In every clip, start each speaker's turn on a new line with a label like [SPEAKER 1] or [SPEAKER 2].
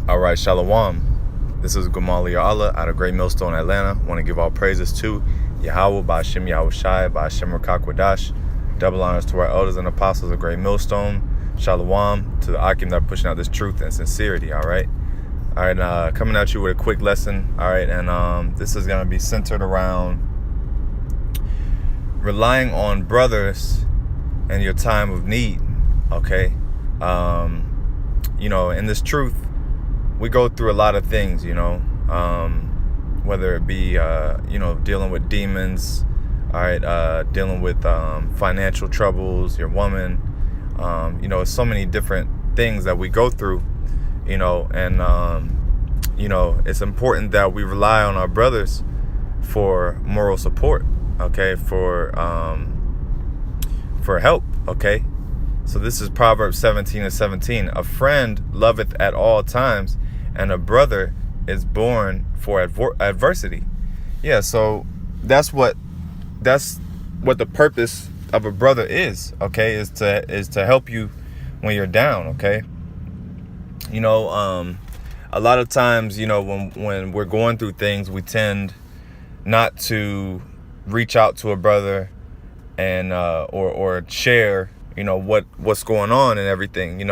[SPEAKER 1] All right, Shalom. This is Gamali Allah out of Great Millstone, Atlanta. Want to give all praises to YAHAWAH, BAHASHAM, YAHAWASHI, BAHASHAM Rakakwadash. Double honors to our elders and apostles of Great Millstone. Shalom to the Ahchyam that are pushing out this truth and sincerity. All right. Coming at you with a quick lesson. All right, and this is going to be centered around relying on brothers in your time of need. Okay. In this truth, we go through a lot of things, whether it be, dealing with demons, all right, dealing with financial troubles, your woman, so many different things that we go through, and it's important that we rely on our brothers for moral support, okay, for help, okay. So this is Proverbs 17:17. A friend loveth at all times, and a brother is born for adversity. Yeah, so that's what the purpose of a brother is, okay, is to help you when you're down, okay. A lot of times, when we're going through things, we tend not to reach out to a brother and or share what's going on and everything,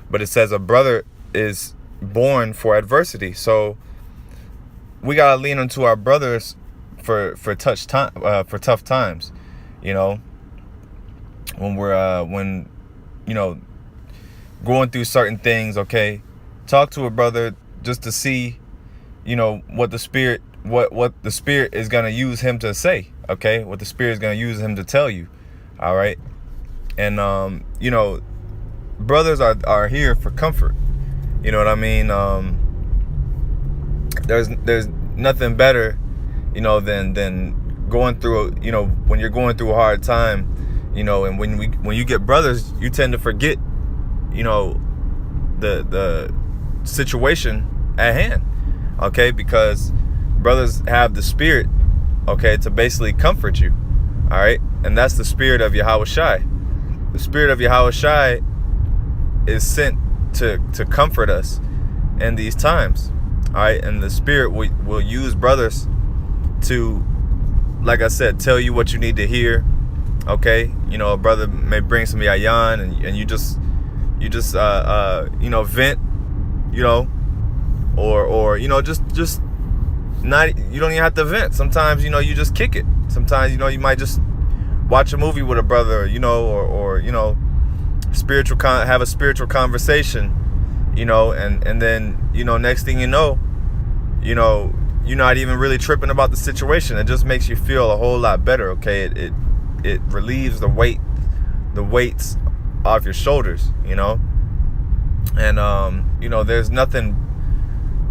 [SPEAKER 1] but it says a brother is born for adversity. So we gotta lean into our brothers for tough times, when we're going through certain things. Okay, talk to a brother just to see what the spirit is gonna use him to say, okay, what the spirit is gonna use him to tell you. All right. And brothers are here for comfort. You know what I mean? There's nothing better, than going through, when you're going through a hard time, and when you get brothers, you tend to forget, the situation at hand, okay? Because brothers have the spirit, okay, to basically comfort you, all right? And that's the spirit of YAHAWASHI. The spirit of YAHAWASHI is sent to comfort us in these times. All right. And the spirit will use brothers to, like I said, tell you what you need to hear. Okay. A brother may bring some yayan and you just vent, or just not, you don't even have to vent. Sometimes, you just kick it. Sometimes, you might just watch a movie with a brother, or have a spiritual conversation, and then, next thing you're not even really tripping about the situation. It just makes you feel a whole lot better, okay? It relieves the weights off your shoulders, and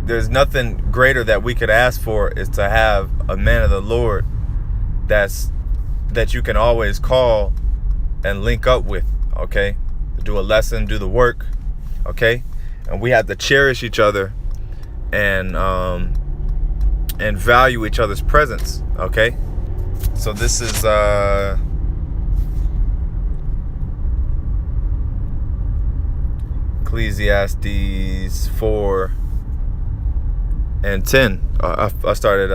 [SPEAKER 1] there's nothing greater that we could ask for is to have a man of the Lord that you can always call and link up with, okay? To do a lesson, do the work, okay? And we have to cherish each other and value each other's presence, okay? So this is Ecclesiastes 4 and 10. I started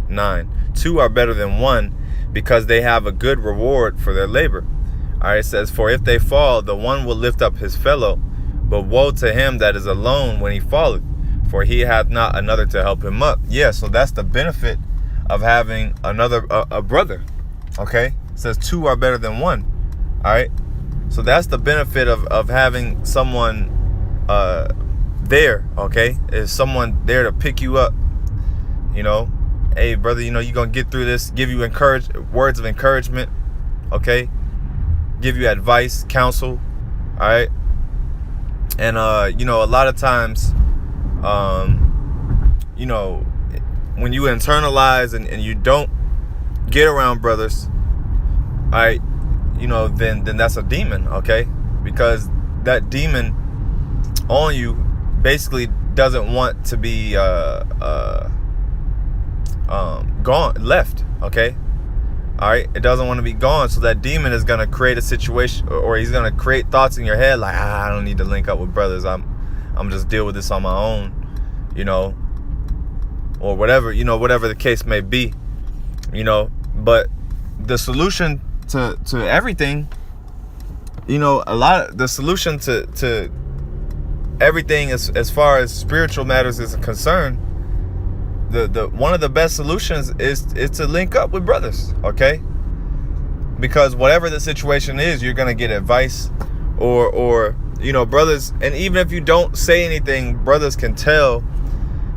[SPEAKER 1] 9. 2 are better than 1, because they have a good reward for their labor. All right, it says, for if they fall, the one will lift up his fellow, but woe to him that is alone when he falleth, for he hath not another to help him up. Yeah, so that's the benefit of having a brother. Okay, it says 2 are better than 1. All right, so that's the benefit of having someone there. Okay, is someone there to pick you up. Hey brother, you're gonna get through this, give you words of encouragement, okay, give you advice, counsel. All right. And a lot of times when you internalize and you don't get around brothers, all right, then that's a demon, okay? Because that demon on you basically doesn't want to be left, okay? All right, it doesn't want to be gone. So that demon is going to create a situation, or he's going to create thoughts in your head like, I don't need to link up with brothers. I'm just deal with this on my own, you know, or whatever, you know, whatever the case may be, you know. But the solution to everything, you know, the solution to everything as far as spiritual matters is concerned, the one of the best solutions is to link up with brothers, okay? Because whatever the situation is, you're gonna get advice, or you know, brothers, and even if you don't say anything, brothers can tell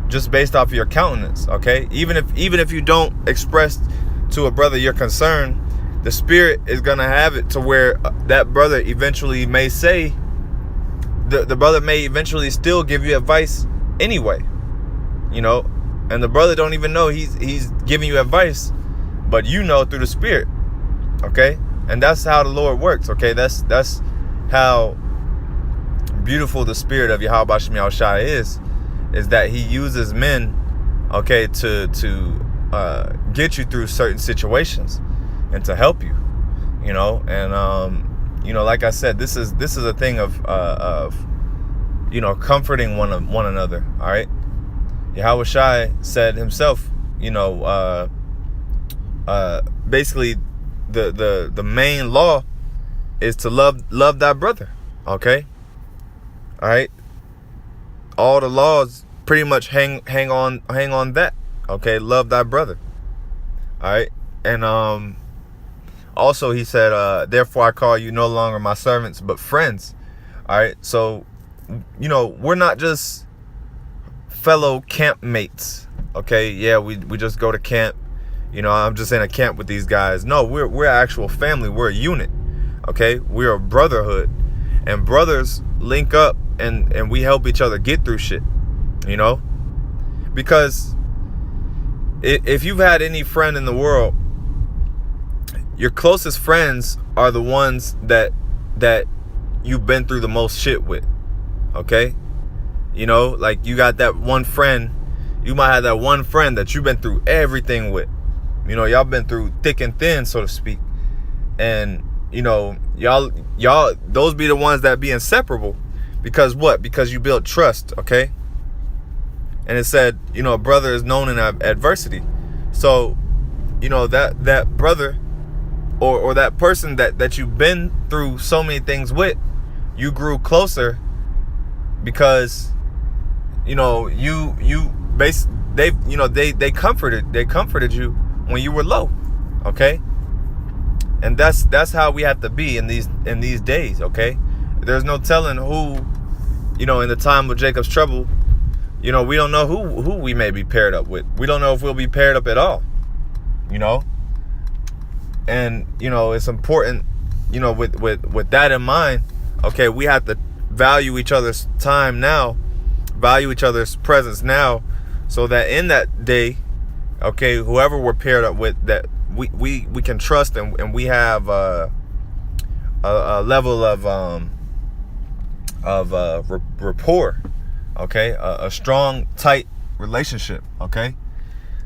[SPEAKER 1] just based off of your countenance, okay? Even if you don't express to a brother your concern, the spirit is gonna have it to where that brother eventually may say, the brother may eventually still give you advice anyway, you know, and the brother don't even know he's giving you advice, but you know through the spirit, okay? And that's how the Lord works, okay? That's how beautiful the spirit of YAHAWASHI is that he uses men, okay, to get you through certain situations and to help you, you know. And you know, like I said, this is a thing of you know, comforting one another. All right, YAHAWASHI said himself, you know, basically the main law is to love thy brother. Okay, all right. All the laws pretty much hang on that. Okay, love thy brother. All right, and also he said, therefore I call you no longer my servants but friends. All right, so you know, we're not just fellow campmates. Okay, yeah, we just go to camp. You know, I'm just in a camp with these guys. No, we're actual family. We're a unit. Okay, we're a brotherhood, and brothers link up and we help each other get through shit. You know, because if you've had any friend in the world, your closest friends are the ones that you've been through the most shit with. Okay, you know, like you got that one friend, you might have that one friend that you've been through everything with. You know, y'all been through thick and thin, so to speak. And you know, y'all those be the ones that be inseparable. Because what? Because you build trust, okay? And it said, you know, a brother is known in adversity. So, you know, that brother or that person that you've been through so many things with, you grew closer because, you know, they comforted you when you were low, okay? And that's how we have to be in these days, okay? There's no telling who, you know, in the time of Jacob's trouble, you know, we don't know who we may be paired up with. We don't know if we'll be paired up at all, you know? And, you know, it's important, you know, with that in mind, okay, we have to value each other's time now, value each other's presence now, so that in that day, okay, whoever we're paired up with, that we can trust and we have a level of rapport, okay, a strong, tight relationship, okay.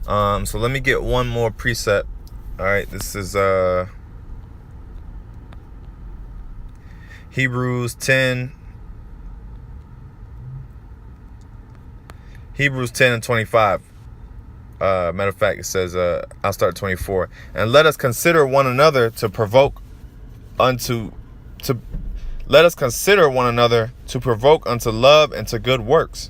[SPEAKER 1] So let me get one more precept. All right, this is Hebrews 10 and 25. Matter of fact, it says, I'll start 24. And let us consider one another to provoke unto love and to good works.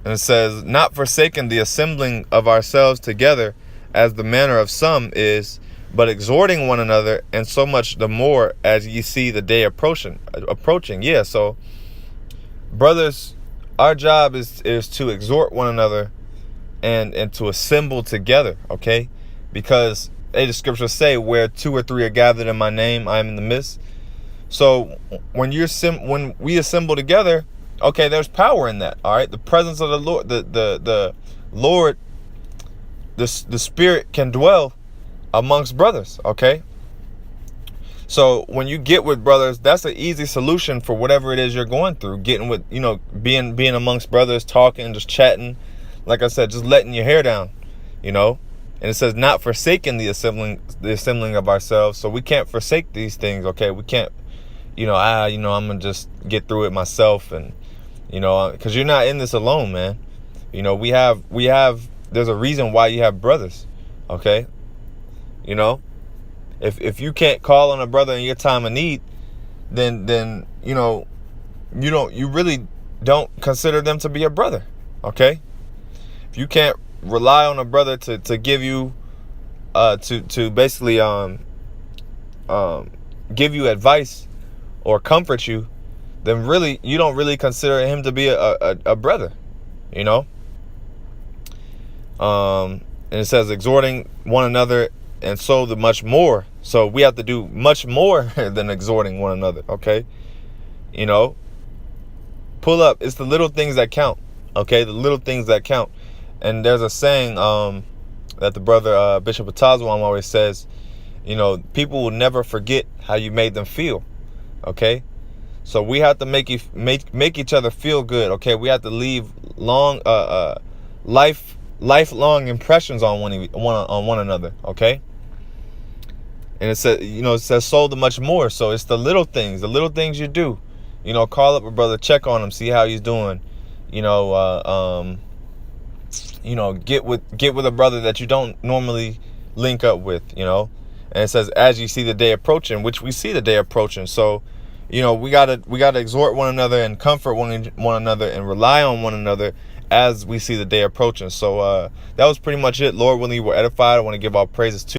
[SPEAKER 1] And it says, not forsaking the assembling of ourselves together, as the manner of some is, but exhorting one another, and so much the more as ye see the day approaching. Yeah, so brothers, our job is to exhort one another and to assemble together, okay? Because the scriptures say, where two or three are gathered in my name, I am in the midst. So when we assemble together, okay, there's power in that. All right, the presence of the Lord, the Lord, the Spirit can dwell amongst brothers. Okay, so when you get with brothers, that's an easy solution for whatever it is you're going through. Getting with, you know, being amongst brothers, talking, just chatting. Like I said, just letting your hair down, you know. And it says, not forsaking the assembling of ourselves. So we can't forsake these things. Okay, we can't, I'm gonna just get through it myself, and You know, because you're not in this alone, man. You know, we have. There's a reason why you have brothers. Okay. You know, if you can't call on a brother in your time of need, then you know, you really don't consider them to be a brother. Okay. If you can't rely on a brother to give you to basically give you advice or comfort you, then really you don't really consider him to be a brother, you know. And it says exhorting one another, and so the much more. So we have to do much more than exhorting one another. Okay, you know, pull up. It's the little things that count. Okay, the little things that count. And there's a saying that the brother Bishop Atazwam always says, you know, people will never forget how you made them feel. Okay, so we have to make each other feel good. Okay, we have to leave lifelong impressions on one another. Okay, and it says, you know, it says so the much more. So it's the little things you do. You know, call up a brother, check on him, see how he's doing. You know, get with a brother that you don't normally link up with. You know, and it says as you see the day approaching, which we see the day approaching. So, you know, we gotta exhort one another and comfort one another and rely on one another as we see the day approaching. So that was pretty much it. Lord willing, you were edified. I want to give all praises to